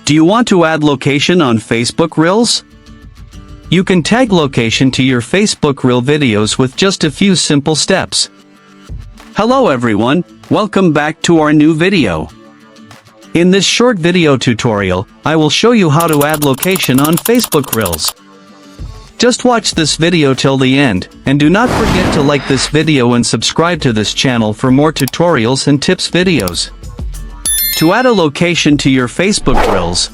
Do you want to add location on Facebook Reels? You can tag location to your Facebook Reel videos with just a few simple steps. Hello everyone, welcome back to our new video. In this short video tutorial, I will show you how to add location on Facebook Reels. Just watch this video till the end, and do not forget to like this video and subscribe to this channel for more tutorials and tips videos. To add a location to your Facebook Reels,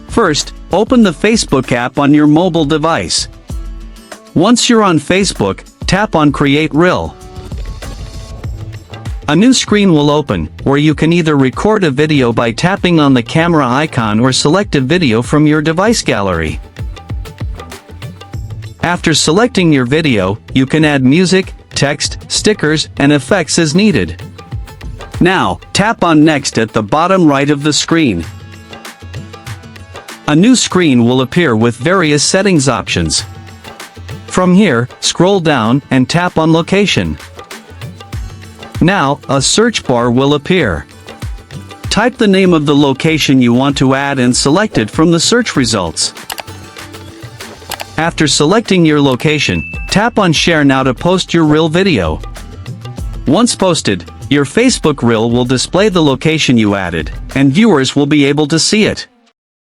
first, open the Facebook app on your mobile device. Once you're on Facebook, tap on Create Reel. A new screen will open, where you can either record a video by tapping on the camera icon or select a video from your device gallery. After selecting your video, you can add music, text, stickers, and effects as needed. Now, tap on Next at the bottom right of the screen. A new screen will appear with various settings options. From here, scroll down and tap on Location. Now, a search bar will appear. Type the name of the location you want to add and select it from the search results. After selecting your location, tap on Share Now to post your Reel video. Once posted, your Facebook Reel will display the location you added, and viewers will be able to see it.